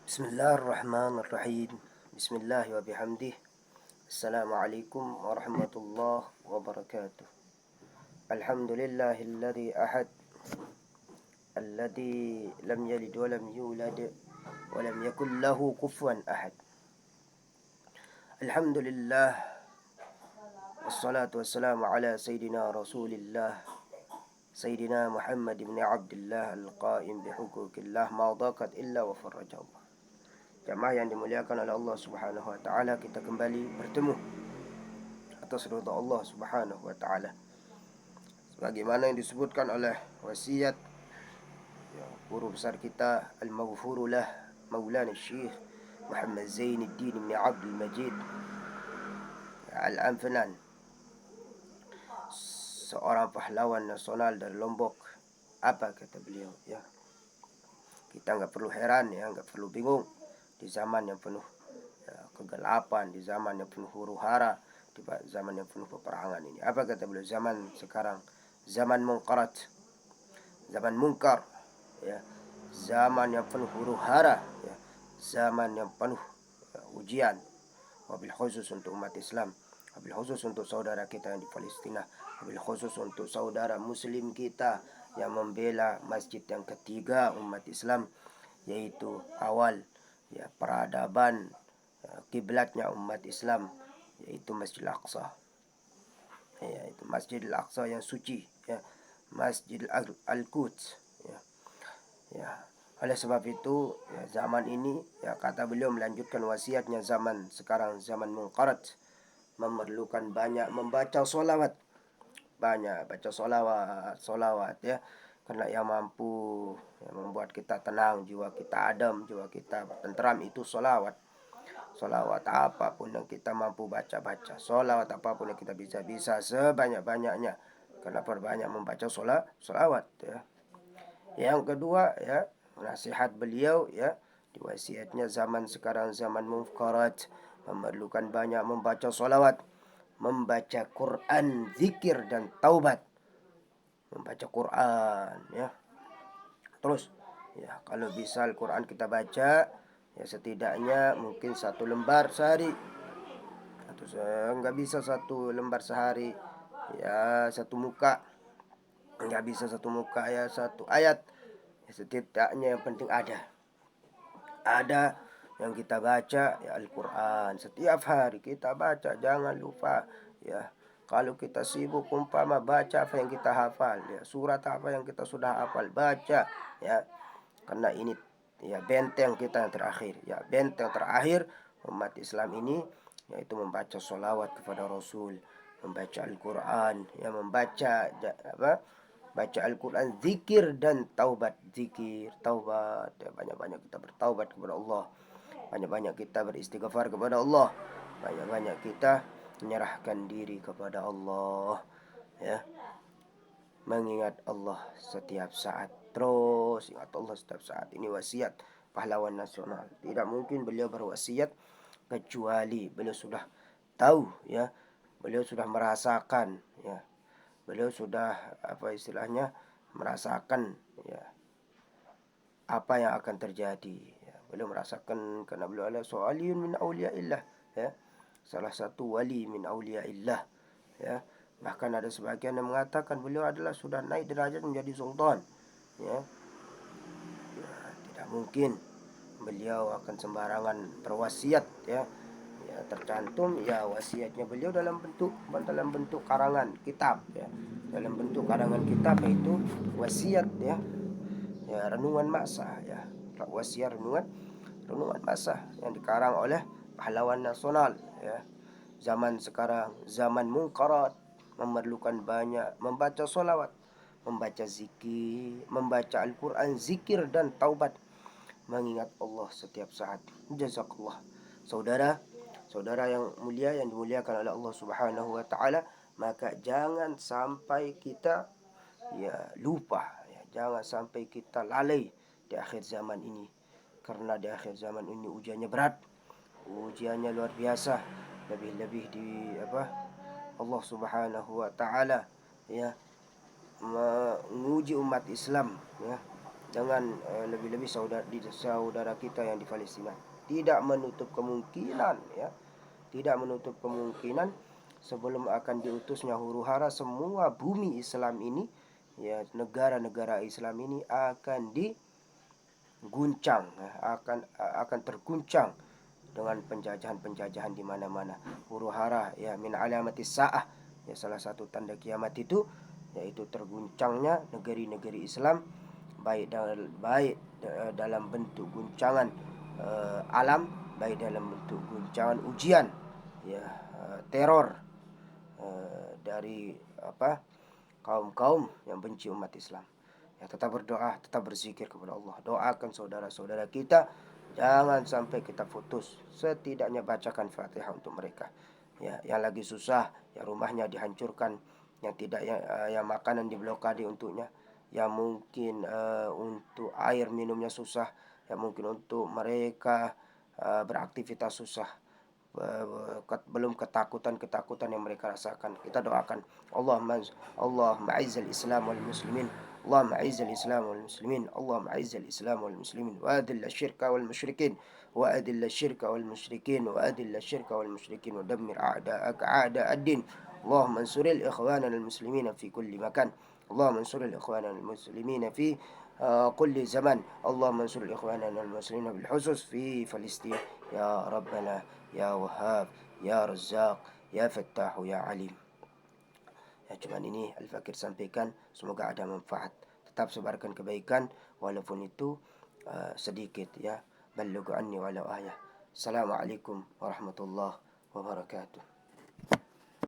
Bismillahirrahmanirrahim. Bismillah wa bihamdih. Assalamualaikum warahmatullahi wabarakatuh. Alhamdulillahilladzi ahad, alladzi lam yalid wa lam yulad wa lam yakul lahu kufuwan ahad. Alhamdulillah, wassalatu wassalamu ala sayyidina Rasulillah, sayyidina Muhammad ibn Abdullah al-qaim bihuquqillah ma daqat illa wa farrajallah. Jamaah yang dimuliakan oleh Allah Subhanahu wa taala, kita kembali bertemu atas ridha Allah Subhanahu wa taala. Sebagaimana yang disebutkan oleh wasiat guru besar kita al-maghfurullah Maulana Syekh Muhammad Zainuddin bin Abdul Majid Al-Amfinan, seorang pahlawan nasional dari Lombok. Apa kata beliau? Ya, kita nggak perlu heran, ya, nggak perlu bingung di zaman yang penuh kegelapan, di zaman yang penuh huru-hara, di zaman yang penuh peperangan ini. Apa kata beliau? Zaman sekarang zaman munkarat, zaman munkar, ya, zaman yang penuh huru-hara, ya, zaman yang penuh ujian. Wabil khusus untuk umat Islam, wabil khusus untuk saudara kita yang di Palestina, wabil khusus untuk saudara muslim kita yang membela masjid yang ketiga umat Islam, yaitu awal, ya, peradaban kiblatnya umat Islam, yaitu Masjidil Aqsa. Ya, itu Masjidil Aqsa yang suci, ya, Masjid Al-Quds, ya. Ya, oleh sebab itu, ya, zaman ini, ya, kata beliau melanjutkan wasiatnya, zaman sekarang zaman munkarat, memerlukan banyak membaca solawat, banyak baca solawat, ya, karena yang mampu, ya, membuat kita tenang, jiwa kita adem, jiwa kita tenteram, itu solawat. Solawat apapun yang kita mampu baca-baca, solawat apapun yang kita bisa sebanyak-banyaknya, karena perbanyak membaca solawat, ya. Yang kedua, ya, nasihat beliau, ya, di wasiatnya, zaman sekarang zaman munkarat, memerlukan banyak membaca solawat, membaca Quran, zikir dan taubat. Membaca Quran, ya. Terus, ya, kalau bisa Al-Quran kita baca, ya, setidaknya mungkin 1 lembar sehari. Atau nggak bisa 1 lembar sehari, ya, 1 muka. Nggak bisa 1 muka, ya, 1 ayat. Ya, setidaknya yang penting ada yang kita baca, ya, Al-Quran. Setiap hari kita baca, jangan lupa, ya. Kalau kita sibuk umpama baca apa yang kita hafal, ya, surat apa yang kita sudah hafal, baca, ya. Karena ini, ya, benteng kita yang terakhir, ya, benteng terakhir umat Islam ini, yaitu membaca sholawat kepada Rasul, membaca Al-Quran, ya, baca Al-Quran, zikir dan taubat. Zikir, taubat, ya, banyak-banyak kita bertaubat kepada Allah, banyak-banyak kita beristighfar kepada Allah, banyak-banyak kita menyerahkan diri kepada Allah, ya, mengingat Allah setiap saat. Terus ingat Allah setiap saat. Ini wasiat pahlawan nasional. Tidak mungkin beliau berwasiat kecuali beliau sudah tahu, ya, beliau sudah merasakan, ya, beliau sudah, apa istilahnya, merasakan, ya, apa yang akan terjadi, ya. Beliau merasakan, karena beliau adalah soaliyun min auliyaillah, ya, salah satu wali min auliyaillah, ya. Bahkan ada sebagian yang mengatakan beliau adalah sudah naik derajat menjadi sultan, ya. Ya, tidak mungkin beliau akan sembarangan berwasiat, ya. Ya, tercantum, ya, wasiatnya beliau dalam bentuk karangan kitab, ya. Dalam bentuk karangan kitab, yaitu wasiat, ya. Ya, renungan masa, ya. Wasiat renungan masa yang dikarang oleh pahlawan nasional, ya. Zaman sekarang zaman munkarat, memerlukan banyak membaca solawat, membaca zikir, membaca Al-Quran, zikir dan taubat, mengingat Allah setiap saat. Jazakallah. Saudara yang mulia, yang dimuliakan oleh Allah Subhanahu wa taala, maka jangan sampai kita, ya, lupa, ya, jangan sampai kita lalai di akhir zaman ini. Karena di akhir zaman ini ujiannya berat, ujiannya luar biasa, lebih-lebih di Allah Subhanahu wa taala, ya, menguji umat Islam, ya, dengan lebih-lebih saudara kita yang di Palestina. Tidak menutup kemungkinan, ya, tidak menutup kemungkinan sebelum akan diutusnya huru-hara semua bumi Islam ini, ya, negara-negara Islam ini akan diguncang, ya, akan terguncang dengan penjajahan-penjajahan di mana-mana. Huru-hara, ya, min alamati sa'ah, ya, salah satu tanda kiamat itu yaitu terguncangnya negeri-negeri Islam, baik dalam bentuk guncangan alam, baik dalam bentuk guncangan ujian, ya, teror dari kaum-kaum yang benci umat Islam. Ya, tetap berdoa, tetap berzikir kepada Allah. Doakan saudara-saudara kita, jangan sampai kita putus. Setidaknya bacakan Fatihah untuk mereka. Ya, yang lagi susah, yang rumahnya dihancurkan, yang tidak yang makanan diblokade untuknya, yang mungkin untuk air minumnya susah, yang mungkin untuk mereka beraktivitas susah, belum ketakutan yang mereka rasakan. Kita doakan, Allahumma a'izzal Islam wal muslimin, Allahumma a'izzal Islam wal muslimin, Allahumma a'izzal Islam wal muslimin, wa adilla syirka wal musyrikin, wa adilla syirka wal musyrikin, wa adilla syirka wal musyrikin, wa dammir a'da'aka a'da'ad-din. Allahumma ansuril ikhwanana al muslimina fi kulli makan, Allahumma ansuril ikhwanana al muslimina fi كل زمان. اللهم انصر إخواننا المسلمين بالخصوص في فلسطين يا ربنا يا وهاب ya Razzaq ya Fattah ya Alim. Ya, cuman ini Al-Fakir sampaikan, semoga ada manfaat. Tetap sebarkan kebaikan walaupun itu sedikit, ya. Ballighu anni walau ayah. Assalamualaikum warahmatullahi wabarakatuh.